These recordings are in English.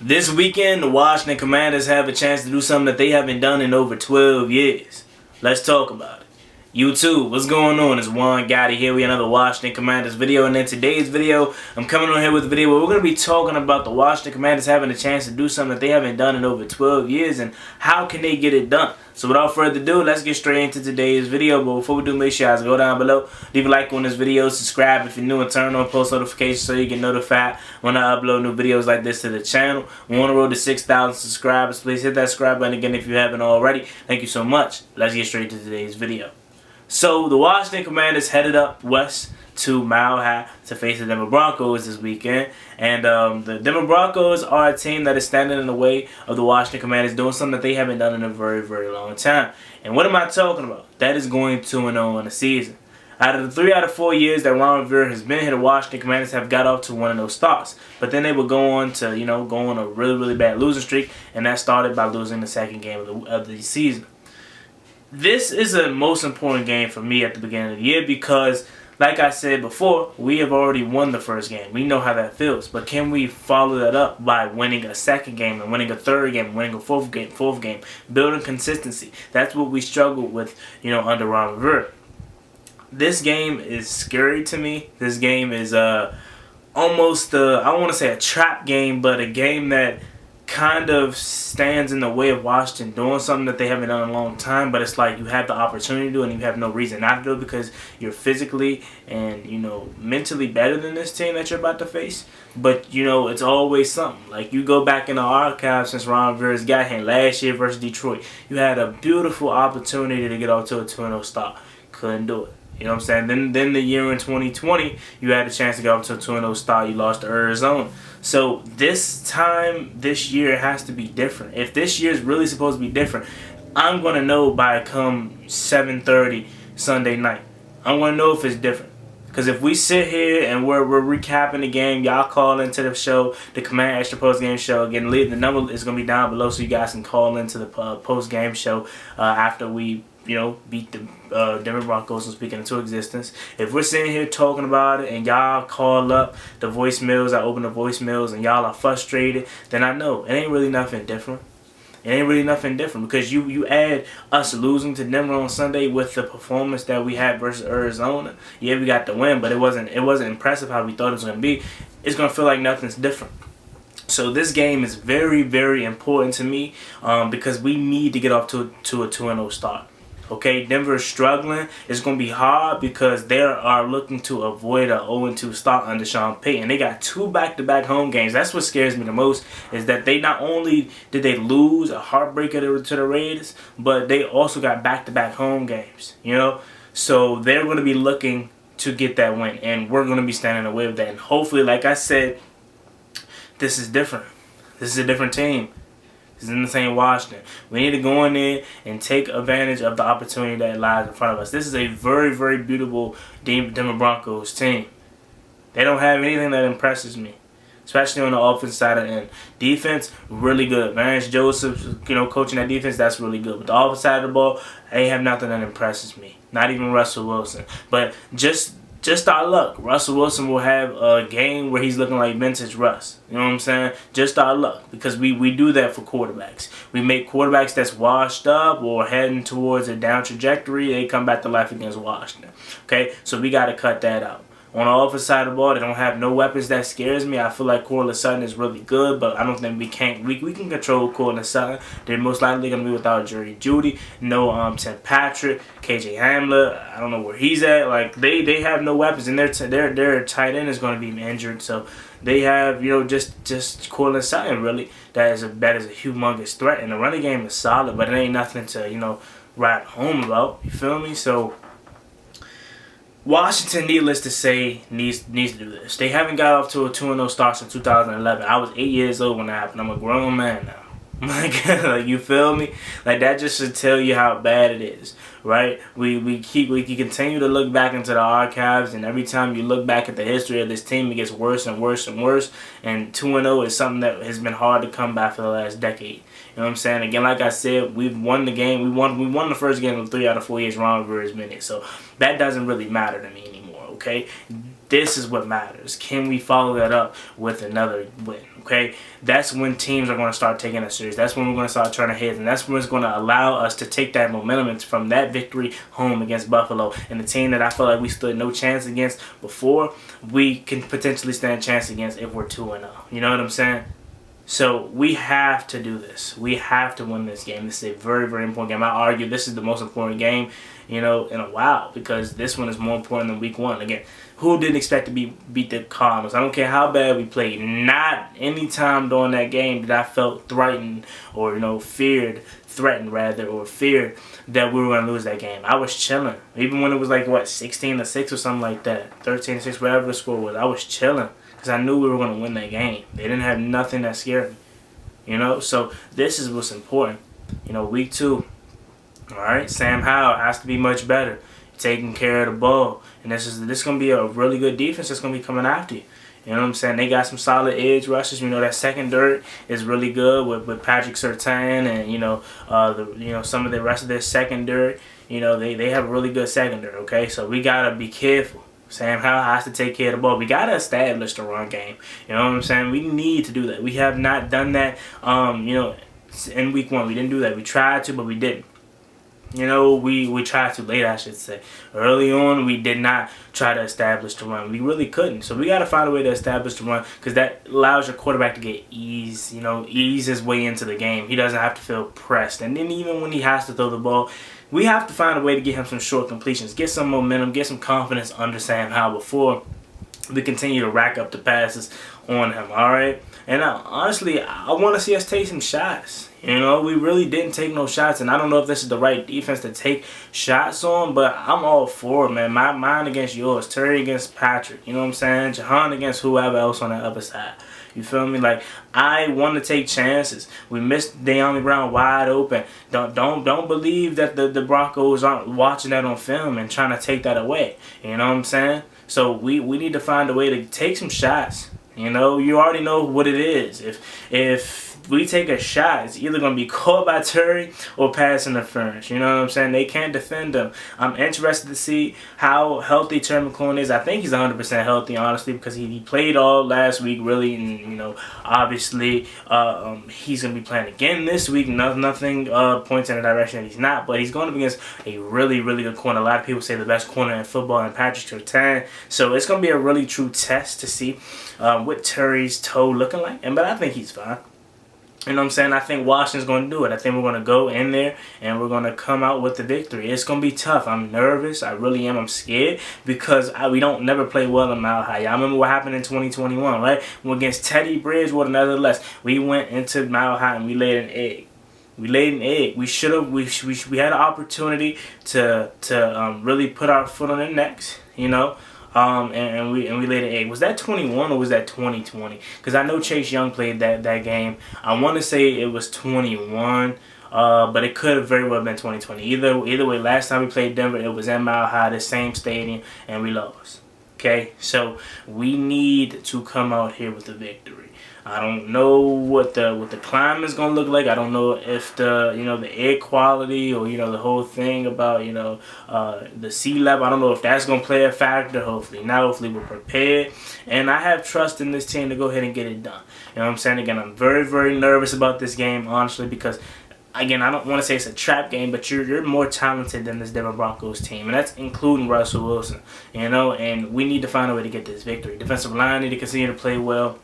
This weekend, the Washington Commanders have a chance to do something that they haven't done in over 12 years. Let's talk about it. YouTube, what's going on? It's Juan Gotti here with another Washington Commanders video, and in today's video, I'm coming on here with a video where we're going to be talking about the Washington Commanders having a chance to do something that they haven't done in over 12 years, and how can they get it done? So without further ado, let's get straight into today's video. But before we do, make sure you guys go down below, leave a like on this video, subscribe if you're new, and turn on post notifications so you get notified when I upload new videos like this to the channel. We're on the road to 6,000 subscribers. Please hit that subscribe button again if you haven't already. Thank you so much. Let's get straight to today's video. So the Washington Commanders headed up west to Mile High to face the Denver Broncos this weekend. And the Denver Broncos are a team that is standing in the way of the Washington Commanders doing something that they haven't done in a very, very long time. And what am I talking about? That is going 2-0 in the season. Out of the 3 out of 4 years that Ron Rivera has been here, the Washington Commanders have got off to 1-0 starts. But then they would go on to, go on a really, really bad losing streak, and that started by losing the second game of the season. This is a most important game for me at the beginning of the year because, like I said before, we have already won the first game. We know how that feels. But can we follow that up by winning a second game and winning a third game and winning a fourth game, building consistency? That's what we struggled with, under Ron Rivera. This game is scary to me. This game is almost, I don't want to say a trap game, but a game that kind of stands in the way of Washington doing something that they haven't done in a long time. But it's like you have the opportunity to do it and you have no reason not to do it because you're physically and mentally better than this team that you're about to face. But it's always something. Like, you go back in the archives since Ron Rivera's got here last year versus Detroit, you had a beautiful opportunity to get off to a 2-0 start. Couldn't do it. You know what I'm saying? Then the year in 2020, you had a chance to get up to a 2-0 start. You lost to Arizona. So this time, this year, it has to be different. If this year is really supposed to be different, I'm going to know by come 7:30 Sunday night. I'm going to know if it's different. Because if we sit here and we're recapping the game, y'all call into the show, the Command Extra Post Game Show. Again, the number is going to be down below so you guys can call into the post game show after we beat the Denver Broncos and speak it into existence. If we're sitting here talking about it and y'all call up the voicemails, I open the voicemails, and y'all are frustrated, then I know it ain't really nothing different. It ain't really nothing different because you add us losing to Denver on Sunday with the performance that we had versus Arizona. Yeah, we got the win, but it wasn't impressive how we thought it was going to be. It's going to feel like nothing's different. So this game is very, very important to me because we need to get off to a 2-0 start. Okay, Denver is struggling. It's going to be hard because they are looking to avoid a 0-2 start under Sean Payton. They got 2 back-to-back home games. That's what scares me the most, is that they not only did they lose a heartbreaker to the Raiders, but they also got back-to-back home games, So they're going to be looking to get that win, and we're going to be standing in the way of that. And hopefully, like I said, this is different. This is a different team. This isn't the same Washington. We need to go in there and take advantage of the opportunity that lies in front of us. This is a very, very beautiful Denver Broncos team. They don't have anything that impresses me, especially on the offensive side of the end. Defense, really good. Vance Joseph, coaching that defense, that's really good. But the offensive side of the ball, they have nothing that impresses me. Not even Russell Wilson. But just our luck. Russell Wilson will have a game where he's looking like vintage Russ. You know what I'm saying? Just our luck. Because we do that for quarterbacks. We make quarterbacks that's washed up or heading towards a down trajectory. They come back to life against Washington. Okay? So we got to cut that out. On the offensive side of the ball, they don't have no weapons. That scares me. I feel like Cortland Sutton is really good, but I don't think we can control Cortland Sutton. They're most likely going to be without Jerry Jeudy, no Tim Patrick, KJ Hamler. I don't know where he's at. Like they have no weapons, and their tight end is going to be injured. So they have just Cortland Sutton really that is a humongous threat, and the running game is solid, but it ain't nothing to write home about. You feel me? So Washington, needless to say, needs to do this. They haven't got off to a 2-0 start since 2011. I was 8 years old when that happened. I'm a grown man now. Like, you feel me? Like, that just should tell you how bad it is, right? We continue to look back into the archives, and every time you look back at the history of this team, it gets worse and worse and worse. And 2-0 is something that has been hard to come by for the last decade. You know what I'm saying? Again, like I said, we've won the game. We won the first game of 3 out of 4 years Ron Rivera has been here. So that doesn't really matter to me anymore. Okay, This is what matters. Can we follow that up with another win? Okay, that's when teams are going to start taking us serious. That's when we're going to start turning heads, and that's when it's going to allow us to take that momentum from that victory home against Buffalo, and the team that I feel like we stood no chance against before, we can potentially stand a chance against if we're 2-0. You know what I'm saying? So we have to do this. We have to win this game. This is a very, very important game. I argue this is the most important game, in a while, because this one is more important than week 1. Again, who didn't expect to beat the Cardinals? I don't care how bad we played. Not any time during that game did I felt threatened or feared that we were going to lose that game. I was chilling. Even when it was like, 16-6 or something like that, 13-6, whatever the score was, I was chilling because I knew we were going to win that game. They didn't have nothing that scared me, So this is what's important. Week 2, all right, Sam Howell has to be much better, taking care of the ball. And this is going to be a really good defense that's going to be coming after you. You know what I'm saying? They got some solid edge rushers. That secondary is really good with Patrick Surtain and some of the rest of their secondary. They have a really good secondary. Okay, so we gotta be careful. Sam Howell has to take care of the ball. We gotta establish the run game. You know what I'm saying? We need to do that. We have not done that. In week 1, we didn't do that. We tried to, but we didn't. We tried to late, I should say. Early on, we did not try to establish the run. We really couldn't. So we got to find a way to establish the run, because that allows your quarterback to get ease his way into the game. He doesn't have to feel pressed. And then even when he has to throw the ball, we have to find a way to get him some short completions, get some momentum, get some confidence under Sam Howell before we continue to rack up the passes on him, all right? And honestly, I want to see us take some shots. We really didn't take no shots, and I don't know if this is the right defense to take shots on, but I'm all for it, man. Mine against yours, Terry against Patrick, you know what I'm saying? Jahan against whoever else on the other side. You feel me? Like, I want to take chances. We missed De'Ami Brown wide open. Don't believe that the Broncos aren't watching that on film and trying to take that away. You know what I'm saying? So we need to find a way to take some shots. You already know what it is. If we take a shot, it's either going to be caught by Terry or pass interference. You know what I'm saying? They can't defend him. I'm interested to see how healthy Terry McLaurin is. I think he's 100% healthy, honestly, because he played all last week, really. And, obviously, he's going to be playing again this week. Nothing points in the direction that he's not. But he's going up against a really, really good corner. A lot of people say the best corner in football, and Patrick Surtain. So it's going to be a really true test to see what Terry's toe looking like. But I think he's fine. You know what I'm saying? I think Washington's going to do it. I think we're going to go in there and we're going to come out with the victory. It's going to be tough. I'm nervous. I really am. I'm scared because we don't never play well in Mile High. I remember what happened in 2021, right? Against Teddy Bridgewater, nevertheless, we went into Mile High and we laid an egg. We laid an egg. We should have. We had an opportunity to really put our foot on their necks. And we laid an egg. Was that 21 or was that 2020? Because I know Chase Young played that game. I want to say it was 21, but it could have very well been 2020. Either way, last time we played Denver, it was at Mile High, the same stadium, and we lost. Okay, so we need to come out here with a victory. I don't know what the climate is gonna look like. I don't know if the air quality or the whole thing about the sea level. I don't know if that's gonna play a factor. Hopefully not. Hopefully we're prepared, and I have trust in this team to go ahead and get it done. You know what I'm saying? Again, I'm very, very nervous about this game, honestly, because again, I don't want to say it's a trap game, but you're more talented than this Denver Broncos team, and that's including Russell Wilson. And we need to find a way to get this victory. Defensive line need to continue to play well.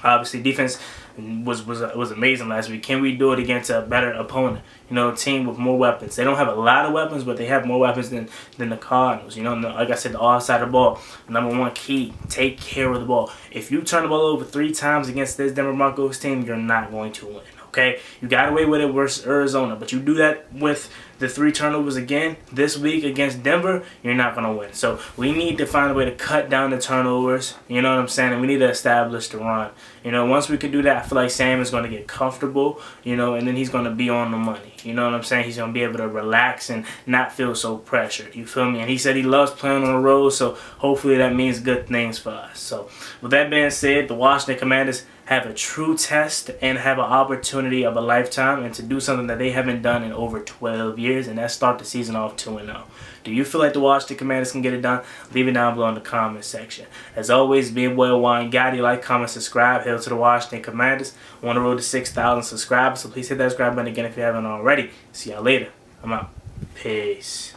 Obviously, defense was amazing last week. Can we do it against a better opponent? A team with more weapons. They don't have a lot of weapons, but they have more weapons than the Cardinals. Like I said, the offside of the ball. Number one key, take care of the ball. If you turn the ball over 3 times against this Denver Broncos team, you're not going to win. Okay, you got away with it versus Arizona, but you do that with the 3 turnovers again this week against Denver, you're not going to win. So we need to find a way to cut down the turnovers, you know what I'm saying, and we need to establish the run. Once we can do that, I feel like Sam is going to get comfortable, and then he's going to be on the money. You know what I'm saying? He's going to be able to relax and not feel so pressured. You feel me? And he said he loves playing on the road, so hopefully that means good things for us. So with that being said, the Washington Commanders have a true test and have an opportunity of a lifetime and to do something that they haven't done in over 12 years. years, and that start the season off 2-0. Do you feel like the Washington Commanders can get it done? Leave it down below in the comment section. As always, be well, Juan Gotti. Like, comment, subscribe. Hail to the Washington Commanders. We're on the road to 6,000 subscribers, so please hit that subscribe button again if you haven't already. See y'all later. I'm out. Peace.